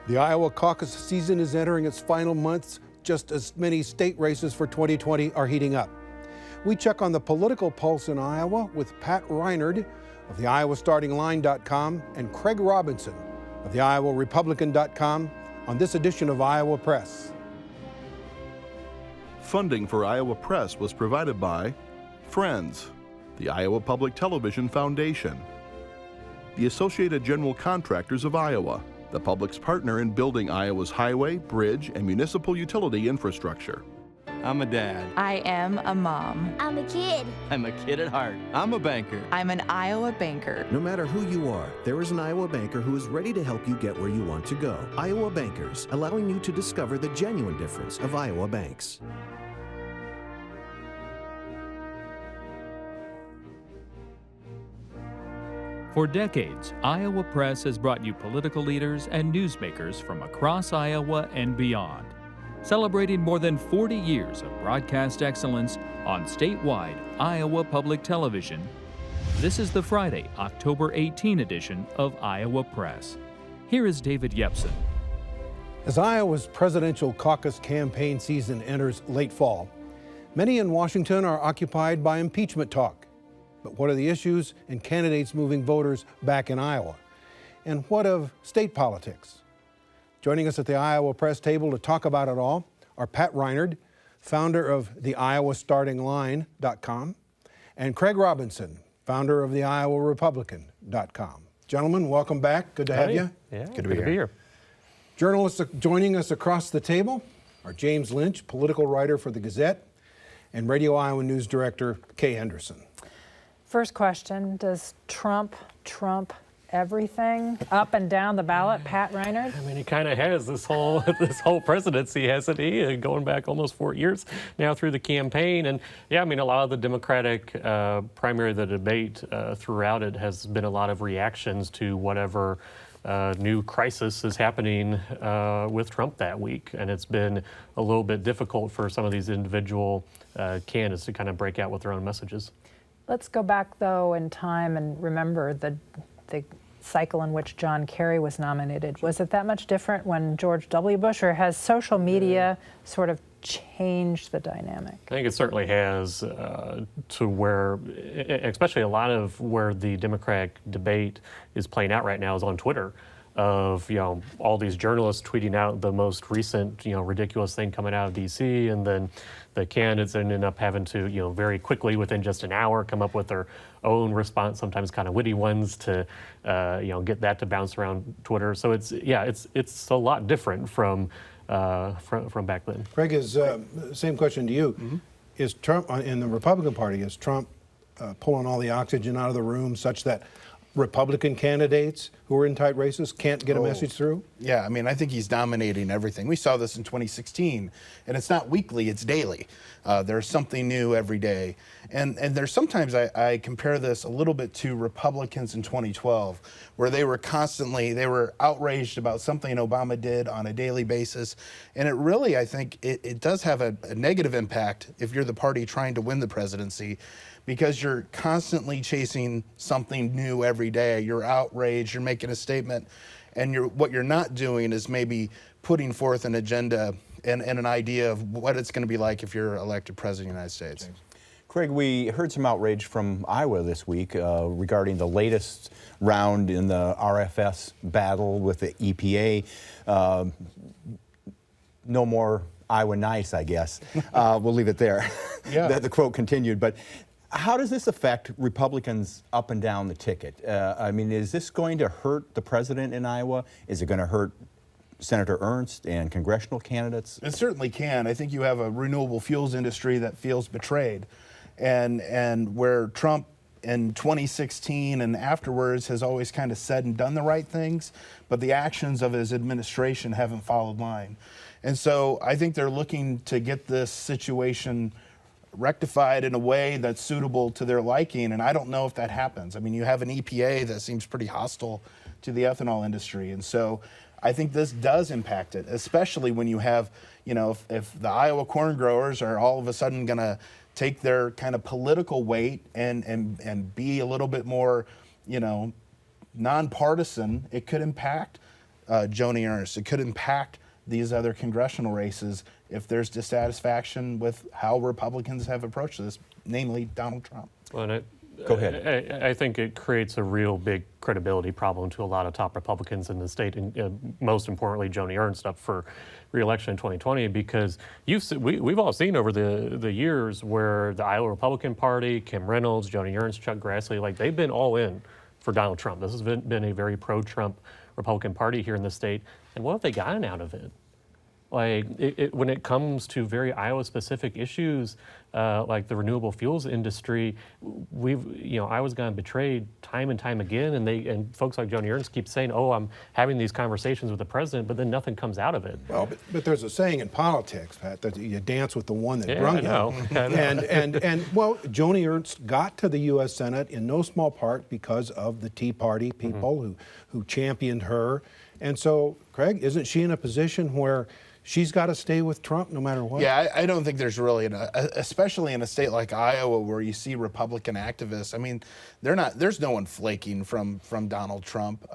The Iowa caucus season is entering its final months. Just as many state races for 2020 are heating up. We check on the political pulse in Iowa with Pat Rynard of the iowastartingline.com and Craig Robinson of the iowarepublican.com on this edition of Iowa Press. Funding for Iowa Press was provided by Friends, the Iowa Public Television Foundation, the Associated General Contractors of Iowa, the public's partner in building Iowa's highway, bridge, and municipal utility infrastructure. I'm a dad. I am a mom. I'm a kid. I'm a kid at heart. I'm a banker. I'm an Iowa banker. No matter who you are, there is an Iowa banker who is ready to help you get where you want to go. Iowa Bankers, allowing you to discover the genuine difference of Iowa banks. For decades, Iowa Press has brought you political leaders and newsmakers from across Iowa and beyond, celebrating more than 40 years of broadcast excellence on statewide Iowa Public Television. This is the Friday, October 18 edition of Iowa Press. Here is David Yepsen. As Iowa's presidential caucus campaign season enters late fall, many in Washington are occupied by impeachment talk. But what are the issues and candidates moving voters back in Iowa? And what of state politics? Joining us at the Iowa Press table to talk about it all are Pat Rynard, founder of the iowastartingline.com, and Craig Robinson, founder of the iowarepublican.com. Gentlemen, welcome back. Good to have you. Yeah, good to be here. Journalists joining us across the table are James Lynch, political writer for the Gazette, and Radio Iowa News Director Kay Henderson. First question, does Trump trump everything up and down the ballot, Pat Rynard? I mean, he kind of has this whole presidency, hasn't he? Going back almost 4 years now through the campaign. And yeah, I mean, a lot of the Democratic primary, the debate throughout it has been a lot of reactions to whatever new crisis is happening with Trump that week. And it's been a little bit difficult for some of these individual candidates to kind of break out with their own messages. Let's go back, though, in time and remember the cycle in which John Kerry was nominated. Was it that much different when George W. Bush, or has social media sort of changed the dynamic? I think it certainly has, to where, especially a lot of where the Democratic debate is playing out right now is on Twitter. Of all these journalists tweeting out the most recent ridiculous thing coming out of D.C. and then the candidates ended up having to very quickly within just an hour come up with their own response, sometimes kind of witty ones to get that to bounce around Twitter. So it's a lot different from back then. Craig, is same question to you. Mm-hmm. Is Trump in the Republican Party? Is Trump pulling all the oxygen out of the room such that Republican candidates who are in tight races can't get a message through? Yeah, I mean, I think he's dominating everything. We saw this in 2016, and it's not weekly, it's daily. There's something new every day. And there's sometimes I compare this a little bit to Republicans in 2012, where they were outraged about something Obama did on a daily basis. And it really, I think, it does have a negative impact if you're the party trying to win the presidency, because you're constantly chasing something new every day. You're outraged, you're making a statement, and what you're not doing is maybe putting forth an agenda and an idea of what it's going to be like if you're elected president of the United States. Craig, we heard some outrage from Iowa this week regarding the latest round in the RFS battle with the EPA. No more Iowa nice, I guess. We'll leave it there. Yeah. The quote continued. But how does this affect Republicans up and down the ticket? I mean, is this going to hurt the president in Iowa? Is it going to hurt Senator Ernst and congressional candidates? It certainly can. I think you have a renewable fuels industry that feels betrayed. And where Trump in 2016 and afterwards has always kind of said and done the right things, but the actions of his administration haven't followed line. And so I think they're looking to get this situation rectified in a way that's suitable to their liking, and I don't know if that happens. I mean, you have an EPA that seems pretty hostile to the ethanol industry, and so I think this does impact it, especially when you have, if the Iowa corn growers are all of a sudden going to take their kind of political weight and be a little bit more, nonpartisan, it could impact Joni Ernst. It could impact these other congressional races if there's dissatisfaction with how Republicans have approached this, namely Donald Trump. Well, Go ahead. I think it creates a real big credibility problem to a lot of top Republicans in the state, and most importantly, Joni Ernst up for re-election in 2020, because we've all seen over the years where the Iowa Republican Party, Kim Reynolds, Joni Ernst, Chuck Grassley, like they've been all in for Donald Trump. This has been a very pro-Trump Republican Party here in the state, and what have they gotten out of it? Like when it comes to very Iowa-specific issues, like the renewable fuels industry, Iowa's gotten betrayed time and time again, and folks like Joni Ernst keep saying, "Oh, I'm having these conversations with the president," but then nothing comes out of it. Well, but there's a saying in politics, Pat, that you dance with the one that brung you. I know. And well, Joni Ernst got to the U.S. Senate in no small part because of the Tea Party people who championed her, and so Craig, isn't she in a position where she's got to stay with Trump no matter what? Yeah, I don't think there's really, especially in a state like Iowa where you see Republican activists. I mean, there's no one flaking from Donald Trump.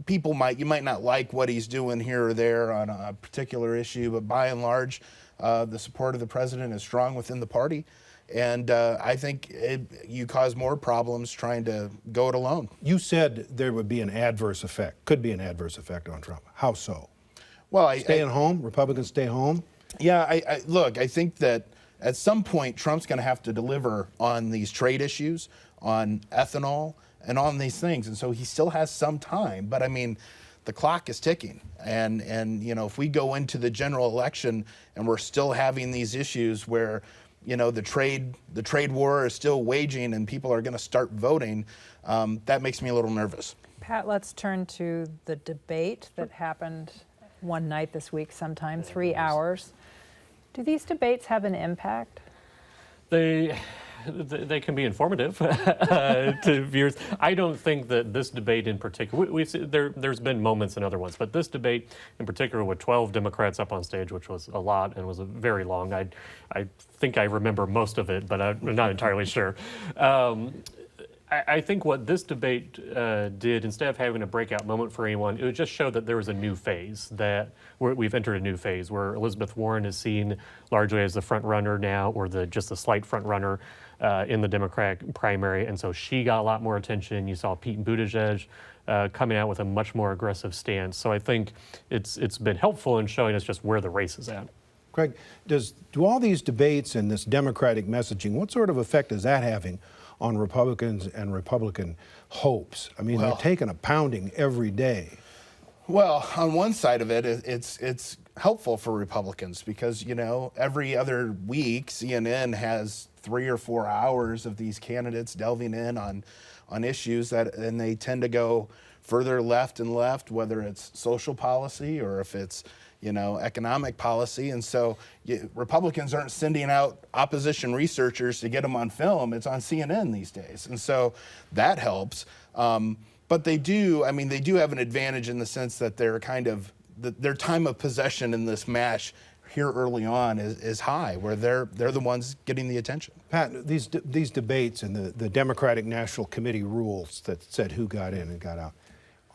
You might not like what he's doing here or there on a particular issue, but by and large, the support of the president is strong within the party. And I think you cause more problems trying to go it alone. You said there would be an adverse effect, could be an adverse effect on Trump. How so? Well, staying home? Republicans stay home? Yeah, look, I think that at some point Trump's going to have to deliver on these trade issues, on ethanol, and on these things. And so he still has some time. But I mean, the clock is ticking. And if we go into the general election and we're still having these issues where, the trade war is still waging and people are going to start voting, that makes me a little nervous. Pat, let's turn to the debate that happened one night this week sometime, 3 hours. Do these debates have an impact? They can be informative to viewers. I don't think that this debate in particular, there's been moments in other ones, but this debate in particular with 12 Democrats up on stage, which was a lot and was very long. I think I remember most of it, but I'm not entirely sure. I think what this debate did, instead of having a breakout moment for anyone, it would just show that there was a new phase, that we've entered a new phase where Elizabeth Warren is seen largely as the front runner now, or just a slight front runner in the Democratic primary. And so she got a lot more attention. You saw Pete Buttigieg coming out with a much more aggressive stance. So I think it's been helpful in showing us just where the race is at. Craig, do all these debates and this Democratic messaging, what sort of effect is that having on Republicans and Republican hopes? I mean, they're taking a pounding every day. Well, on one side of it, it's helpful for Republicans because, every other week, CNN has 3 or 4 hours of these candidates delving in on issues and they tend to go further left and left, whether it's social policy or if it's economic policy. And so Republicans aren't sending out opposition researchers to get them on film. It's on CNN these days. And so that helps. But they do have an advantage in the sense that they're their time of possession in this match here early on is high, where they're the ones getting the attention. Pat, these debates and the Democratic National Committee rules that said who got in and got out,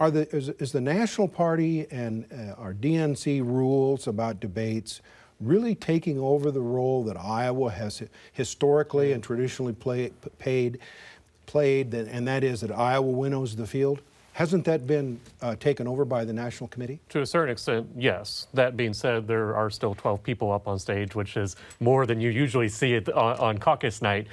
is the National Party and our DNC rules about debates really taking over the role that Iowa has historically and traditionally played, and that is that Iowa winnows the field? Hasn't that been taken over by the National Committee? To a certain extent, yes. That being said, there are still 12 people up on stage, which is more than you usually see it on caucus night.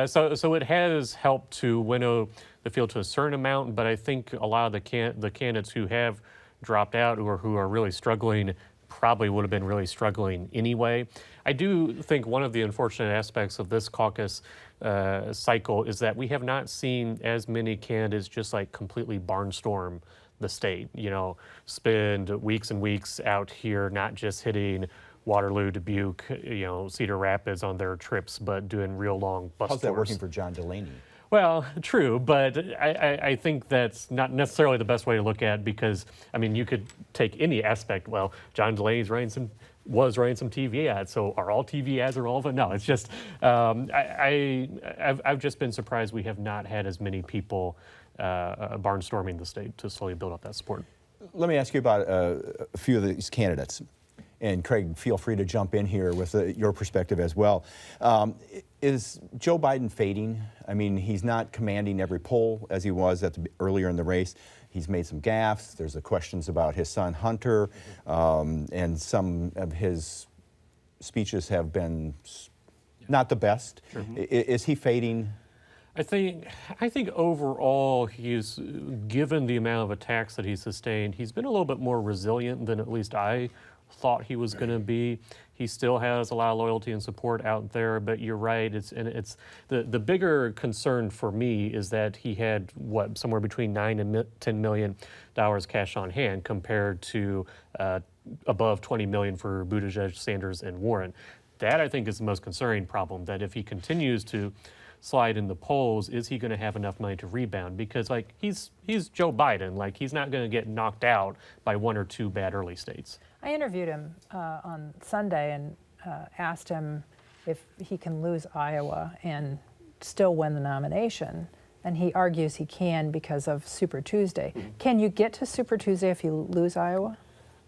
So it has helped to winnow the field to a certain amount, but I think a lot of the candidates who have dropped out or who are really struggling probably would have been really struggling anyway. I do think one of the unfortunate aspects of this caucus cycle is that we have not seen as many candidates just like completely barnstorm the state, spend weeks and weeks out here not just hitting Waterloo, Dubuque, Cedar Rapids on their trips, but doing real long bus tours. How's that working for John Delaney? Well, true, but I think that's not necessarily the best way to look at it because, you could take any aspect. Well, John Delaney's was running some TV ads, so are all TV ads irrelevant? No, it's just, I've just been surprised we have not had as many people barnstorming the state to slowly build up that support. Let me ask you about a few of these candidates. And Craig, feel free to jump in here with your perspective as well. Is Joe Biden fading? I mean, he's not commanding every poll as he was earlier in the race. He's made some gaffes. There's the questions about his son Hunter, and some of his speeches have been not the best. Sure. Is he fading? I think overall he's, given the amount of attacks that he's sustained, he's been a little bit more resilient than at least I thought he was going to be. He still has a lot of loyalty and support out there, but you're right. It's the bigger concern for me is that he had somewhere between $9 and $10 million cash on hand compared to above $20 million for Buttigieg, Sanders, and Warren. That I think is the most concerning problem. That if he continues to slide in the polls, is he going to have enough money to rebound? Because he's Joe Biden. He's not going to get knocked out by one or two bad early states. I interviewed him on Sunday and asked him if he can lose Iowa and still win the nomination. And he argues he can because of Super Tuesday. Can you get to Super Tuesday if you lose Iowa?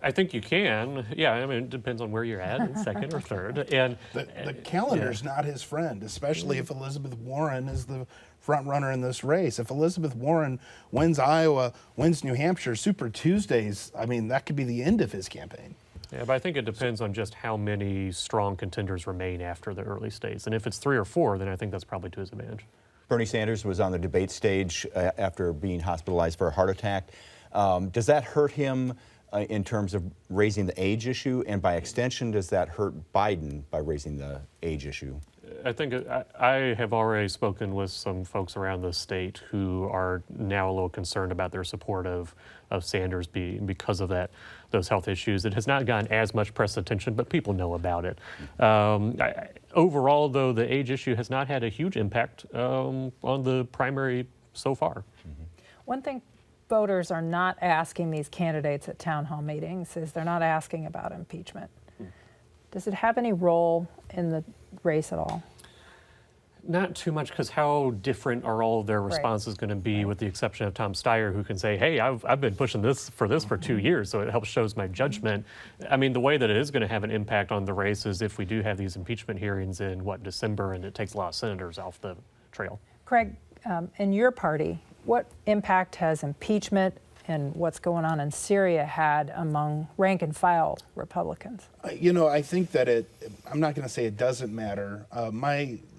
I think you can. Yeah, I mean, it depends on where you're at, second or third. And the calendar's not his friend, especially if Elizabeth Warren is the front runner in this race. If Elizabeth Warren wins Iowa, wins New Hampshire, Super Tuesdays, I mean, that could be the end of his campaign. Yeah, but I think it depends on just how many strong contenders remain after the early states. And if it's 3 or 4, then I think that's probably to his advantage. Bernie Sanders was on the debate stage after being hospitalized for a heart attack. Does that hurt him in terms of raising the age issue? And by extension, does that hurt Biden by raising the age issue? I think I have already spoken with some folks around the state who are now a little concerned about their support of Sanders because of those health issues. It has not gotten as much press attention, but people know about it. Overall, though, the age issue has not had a huge impact on the primary so far. One thing voters are not asking these candidates at town hall meetings is they're not asking about impeachment. Does it have any role in the race at all? Not too much, because how different are all of their responses going to be, with the exception of Tom Steyer, who can say, hey, I've been pushing this for 2 years, so it helps shows my judgment. I mean, the way that it is going to have an impact on the race is if we do have these impeachment hearings in, December, and it takes a lot of senators off the trail. Craig, in your party, what impact has impeachment and what's going on in Syria had among rank and file Republicans? You know, I think that I'm not going to say it doesn't matter.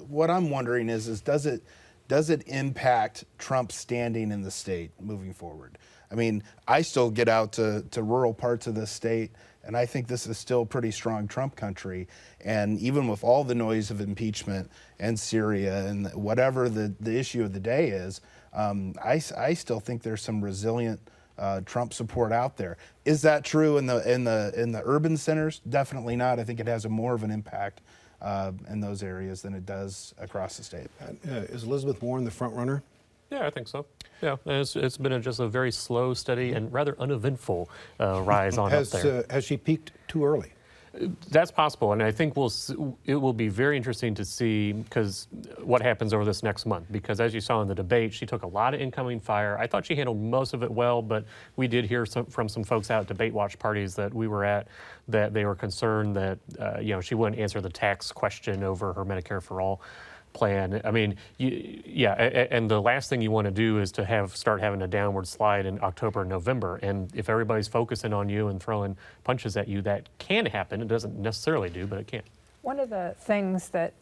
What I'm wondering is does it impact Trump's standing in the state moving forward? I mean, I still get out to rural parts of the state, and I think this is still pretty strong Trump country. And even with all the noise of impeachment and Syria and whatever the issue of the day is, I still think there's some resilient Trump support out there. Is that true in the urban centers? Definitely not. I think it has more of an impact in those areas than it does across the state. Is Elizabeth Warren the front runner? Yeah, I think so. Yeah, it's been just a very slow, steady, and rather uneventful rise on up there. Has she peaked too early? That's possible, and I think it will be very interesting to see what happens over this next month, because as you saw in the debate, she took a lot of incoming fire. I thought she handled most of it well, but we did hear from some folks out at debate watch parties that we were at that they were concerned that she wouldn't answer the tax question over her Medicare for All plan. I mean, and the last thing you want to do is to start having a downward slide in October and November. And if everybody's focusing on you and throwing punches at you, that can happen. It doesn't necessarily do, but it can. One of the things that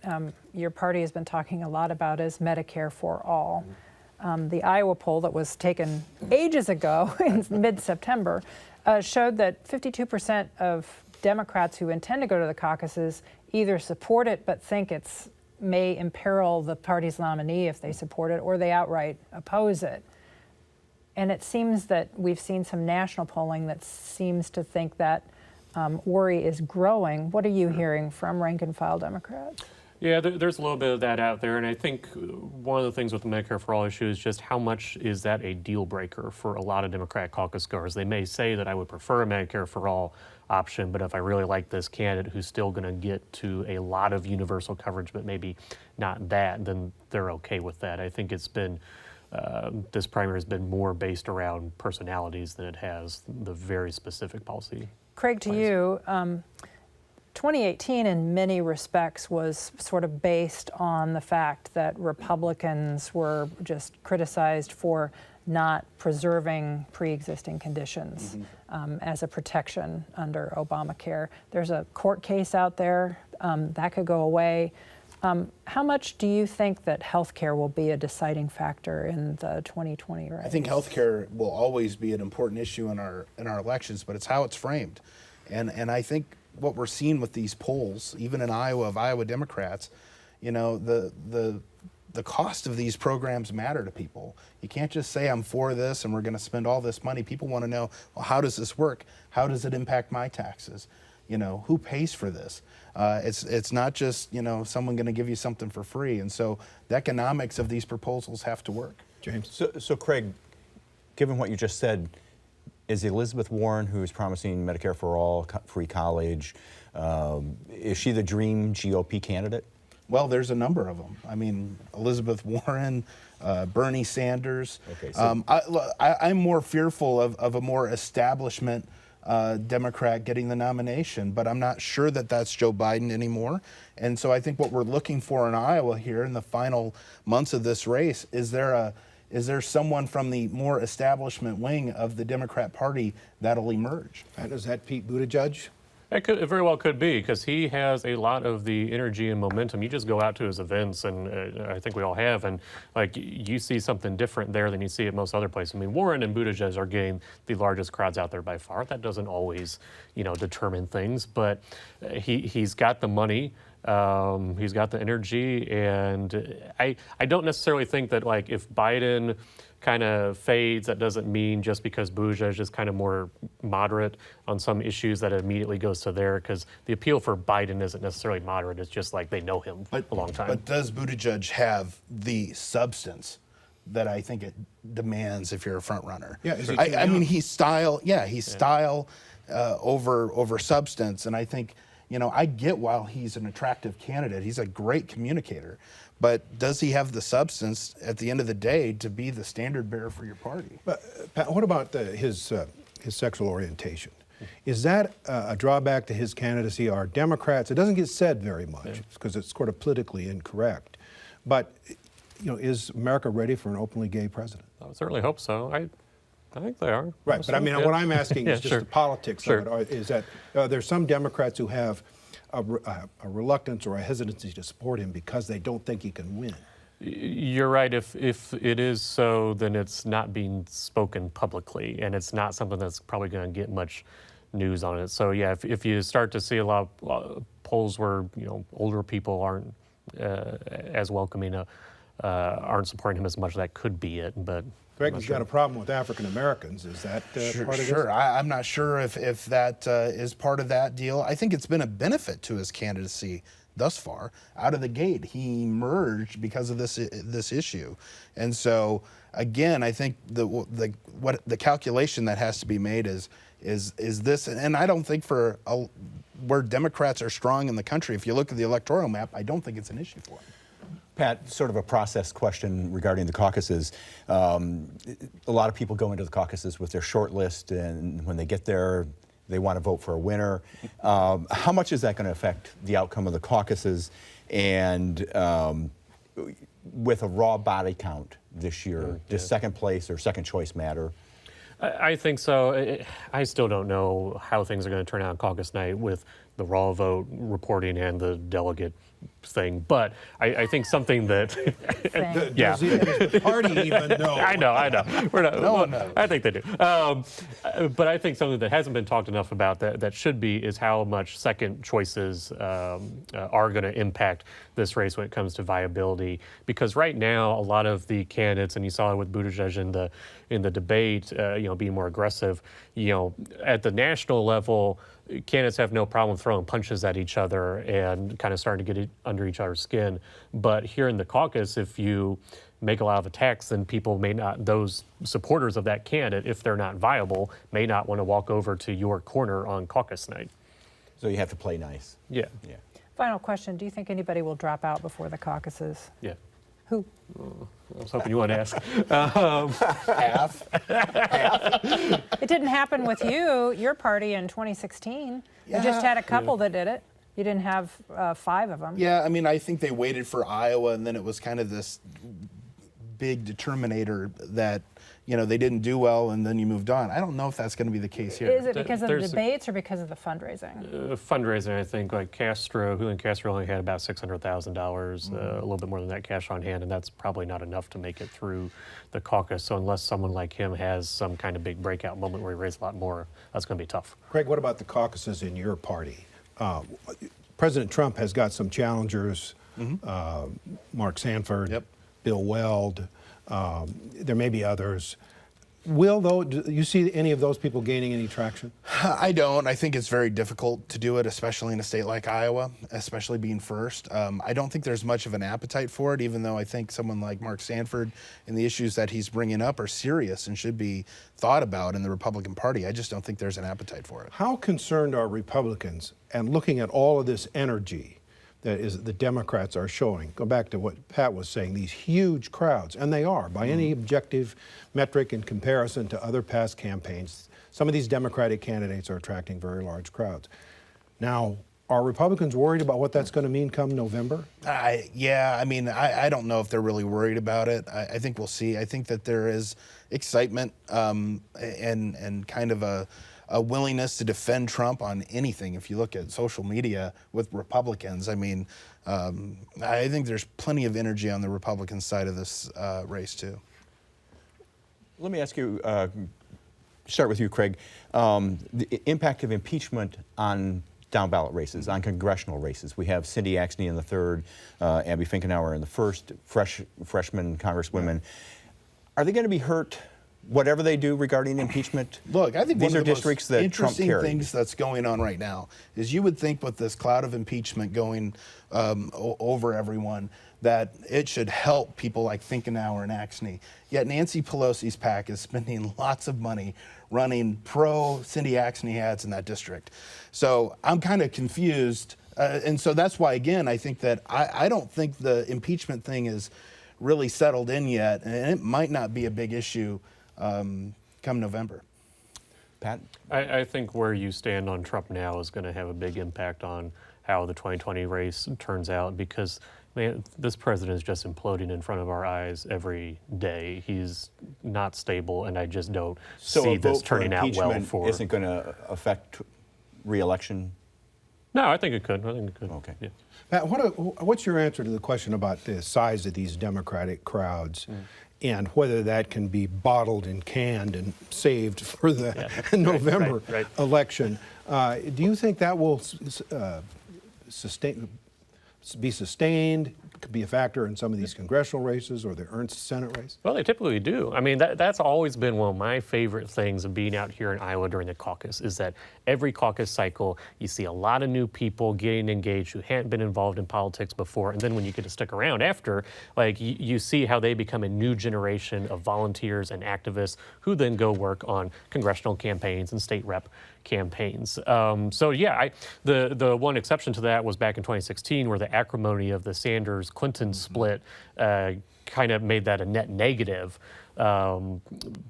your party has been talking a lot about is Medicare for All. The Iowa poll that was taken ages ago in mid-September showed that 52% of Democrats who intend to go to the caucuses either support it but think it's may imperil the party's nominee if they support it, or they outright oppose it. And it seems that we've seen some national polling that seems to think that worry is growing. What are you hearing from rank and file Democrats? Yeah, there's a little bit of that out there, and I think one of the things with the Medicare for All issue is just how much is that a deal breaker for a lot of Democratic caucus goers. They may say that I would prefer a Medicare for All option, but if I really like this candidate who's still going to get to a lot of universal coverage, but maybe not that, then they're okay with that. I think it's been this primary has been more based around personalities than it has the very specific policy. Craig, to you, 2018 in many respects was sort of based on the fact that Republicans were just criticized for not preserving pre-existing conditions as a protection under Obamacare. There's a court case out there that could go away. How much do you think that healthcare will be a deciding factor in the 2020 race? I think healthcare will always be an important issue in our elections, but it's how it's framed. And I think what we're seeing with these polls, even in Iowa, of Iowa Democrats, you know, the cost of these programs matter to people. You can't just say I'm for this and we're going to spend all this money. People want to know, well, how does this work? How does it impact my taxes? You know, who pays for this? It's not just, you know, someone going to give you something for free. And so the economics of these proposals have to work. James? So Craig, given what you just said, is Elizabeth Warren, who is promising Medicare for all, free college, is she the dream GOP candidate? Well, there's a number of them. I mean, Elizabeth Warren, Bernie Sanders. Okay, so I'm more fearful of a more establishment Democrat getting the nomination, but I'm not sure that that's Joe Biden anymore. And so I think what we're looking for in Iowa here in the final months of this race, is there someone from the more establishment wing of the Democrat Party that'll emerge? And is that Pete Buttigieg? It very well could be, because he has a lot of the energy and momentum. You just go out to his events, and I think we all have, and like you see something different there than you see at most other places. I mean, Warren and Buttigieg are getting the largest crowds out there by far. That doesn't always, you know, determine things, but he's got the money. He's got the energy, and I don't necessarily think that, like, if Biden kind of fades, that doesn't mean just because Buttigieg is kind of more moderate on some issues that it immediately goes to there, because the appeal for Biden isn't necessarily moderate. It's just like they know him a long time. But does Buttigieg have the substance that I think it demands if you're a front runner? Yeah, I mean, he's style. Yeah, he's style over substance, and I think, you know, I get why he's an attractive candidate. He's a great communicator. But does he have the substance at the end of the day to be the standard bearer for your party? But Pat, what about his sexual orientation? Is that a drawback to his candidacy? Are Democrats, it doesn't get said very much because it's sort of politically incorrect, but, you know, is America ready for an openly gay president? I would certainly hope so. I think they are. Right, but I mean, what I'm asking is just the politics of it. Is that there's some Democrats who have a reluctance or a hesitancy to support him because they don't think he can win. You're right. If it is so, then it's not being spoken publicly, and it's not something that's probably going to get much news on it. So yeah, if you start to see a lot of polls where, you know, older people aren't as welcoming, aren't supporting him as much, that could be it. But Greg has got a problem with African Americans. Is that part of this? Sure. I'm not sure if that is part of that deal. I think it's been a benefit to his candidacy thus far. Out of the gate, he emerged because of this issue, and so again, I think the calculation that has to be made is this, and I don't think where Democrats are strong in the country, if you look at the electoral map, I don't think it's an issue for them. Pat, sort of a process question regarding the caucuses. A lot of people go into the caucuses with their short list, and when they get there, they want to vote for a winner. How much is that going to affect the outcome of the caucuses? And with a raw body count this year, does second place or second choice matter? I think so. I still don't know how things are going to turn out on caucus night with the raw vote reporting and the delegate thing, but I think something that Does the party even know? I know. We're not, no one knows. I think they do. But I think something that hasn't been talked enough about that should be is how much second choices are going to impact this race when it comes to viability. Because right now, a lot of the candidates, and you saw it with Buttigieg in the debate, being more aggressive. At the national level, candidates have no problem throwing punches at each other and kind of starting to get under each other's skin. But here in the caucus, if you make a lot of attacks, then people may not, those supporters of that candidate, if they're not viable, may not want to walk over to your corner on caucus night. So you have to play nice. Yeah. Final question, do you think anybody will drop out before the caucuses? Yeah. Who? I was hoping you wanted to ask. Half. It didn't happen with your party in 2016. You just had a couple that did it. You didn't have 5 of them. Yeah, I mean, I think they waited for Iowa, and then it was kind of this big determinator that, you know, they didn't do well, and then you moved on. I don't know if that's going to be the case here. Is it because of the debates or because of the fundraising? Fundraising, I think, like Julian Castro only had about $600,000, a little bit more than that cash on hand, and that's probably not enough to make it through the caucus. So unless someone like him has some kind of big breakout moment where he raised a lot more, that's going to be tough. Craig, what about the caucuses in your party? President Trump has got some challengers, Mark Sanford, Bill Weld, there may be others. Do you see any of those people gaining any traction? I don't. I think it's very difficult to do it, especially in a state like Iowa, especially being first. I don't think there's much of an appetite for it, even though I think someone like Mark Sanford and the issues that he's bringing up are serious and should be thought about in the Republican Party. I just don't think there's an appetite for it. How concerned are Republicans, and looking at all of this energy that the Democrats are showing? Go back to what Pat was saying, these huge crowds, and they are, by any objective metric in comparison to other past campaigns. Some of these Democratic candidates are attracting very large crowds. Now, are Republicans worried about what that's going to mean come November? Yeah, I mean, I don't know if they're really worried about it. I think we'll see. I think that there is excitement and kind of a willingness to defend Trump on anything. If you look at social media with Republicans, I mean, I think there's plenty of energy on the Republican side of this race too. Let me ask you, start with you, Craig, the impact of impeachment on down ballot races, on congressional races. We have Cindy Axne in the third, Abby Finkenauer in the first, freshman congresswomen. Are they going to be hurt whatever they do regarding impeachment? Look, I think these one are of the districts most that Trump interesting carried. things that's going on right now is you would think with this cloud of impeachment going over everyone that it should help people like Finkenauer and Axne. Yet Nancy Pelosi's PAC is spending lots of money running pro-Cindy Axne ads in that district. So I'm kind of confused. And so that's why, again, I think that I don't think the impeachment thing is really settled in yet, and it might not be a big issue come November. Pat? I think where you stand on Trump now is going to have a big impact on how the 2020 race turns out, because man, this president is just imploding in front of our eyes every day. He's not stable, and I just don't see this turning out well for. Isn't going to affect re-election? No, I think it could. I think it could. Okay. Yeah. Pat, what's your answer to the question about the size of these Democratic crowds and whether that can be bottled and canned and saved for the November election? Do you think that will be sustained, could be a factor in some of these congressional races or the Ernst Senate race? Well, they typically do. I mean, that's always been one of my favorite things of being out here in Iowa during the caucus, is that every caucus cycle, you see a lot of new people getting engaged who hadn't been involved in politics before. And then when you get to stick around after, like you see how they become a new generation of volunteers and activists who then go work on congressional campaigns and state rep campaigns. So yeah, the one exception to that was back in 2016, where the acrimony of the Sanders-Clinton split kind of made that a net negative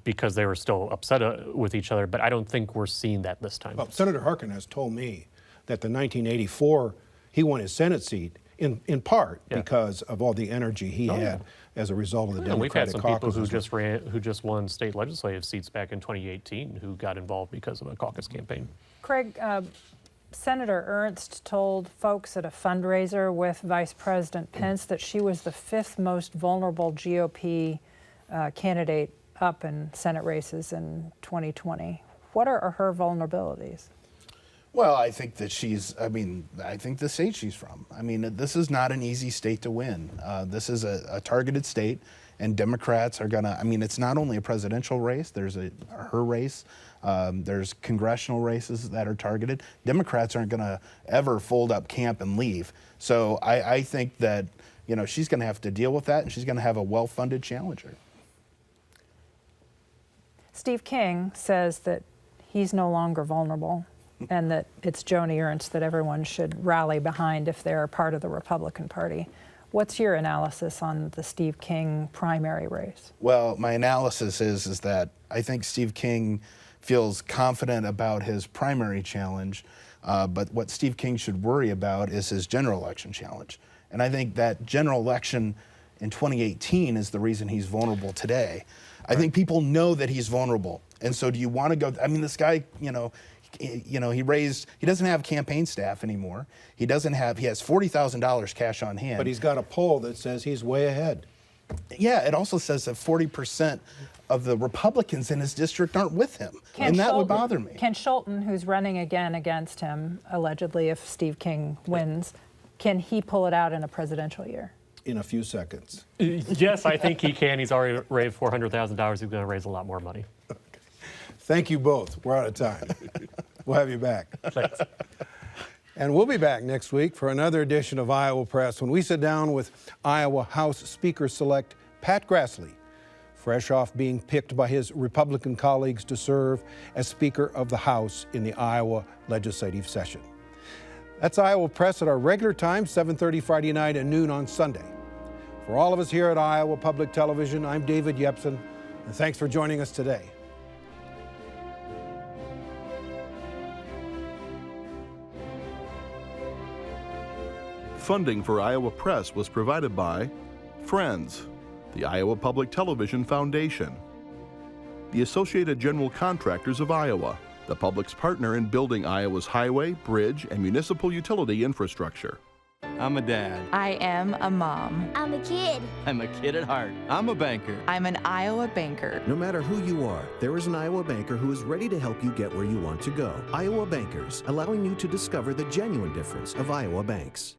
because they were still upset with each other. But I don't think we're seeing that this time. Well, Senator Harkin has told me that the 1984, he won his Senate seat in part because of all the energy he had as a result of the Democratic caucus. We've had some people who just won state legislative seats back in 2018 who got involved because of a caucus campaign. Craig, Senator Ernst told folks at a fundraiser with Vice President Pence that she was the 5th most vulnerable GOP candidate up in Senate races in 2020. What are her vulnerabilities? Well, I think that I think the state she's from. I mean, this is not an easy state to win. This is a targeted state, and Democrats are gonna, I mean, it's not only a presidential race, there's her race, there's congressional races that are targeted. Democrats aren't gonna ever fold up camp and leave. So I think that, you know, she's gonna have to deal with that, and she's gonna have a well-funded challenger. Steve King says that he's no longer vulnerable, and that it's Joni Ernst that everyone should rally behind if they're a part of the Republican Party. What's your analysis on the Steve King primary race? Well, my analysis is that I think Steve King feels confident about his primary challenge, but what Steve King should worry about is his general election challenge. And I think that general election in 2018 is the reason he's vulnerable today. I think people know that he's vulnerable. And so do you want to go, I mean, this guy, he doesn't have campaign staff anymore. He has $40,000 cash on hand. But he's got a poll that says he's way ahead. Yeah, it also says that 40% of the Republicans in his district aren't with him. And that would bother me. Can Schulten, who's running again against him, allegedly if Steve King wins, can he pull it out in a presidential year? In a few seconds. Yes, I think he can. He's already raised $400,000. He's going to raise a lot more money. Thank you both. We're out of time. We'll have you back. Thanks. And we'll be back next week for another edition of Iowa Press when we sit down with Iowa House Speaker-select Pat Grassley, fresh off being picked by his Republican colleagues to serve as Speaker of the House in the Iowa legislative session. That's Iowa Press at our regular time, 7:30 Friday night and noon on Sunday. For all of us here at Iowa Public Television, I'm David Yepsen, and thanks for joining us today. Funding for Iowa Press was provided by Friends, the Iowa Public Television Foundation, the Associated General Contractors of Iowa, the public's partner in building Iowa's highway, bridge, and municipal utility infrastructure. I'm a dad. I am a mom. I'm a kid. I'm a kid at heart. I'm a banker. I'm an Iowa banker. No matter who you are, there is an Iowa banker who is ready to help you get where you want to go. Iowa Bankers, allowing you to discover the genuine difference of Iowa banks.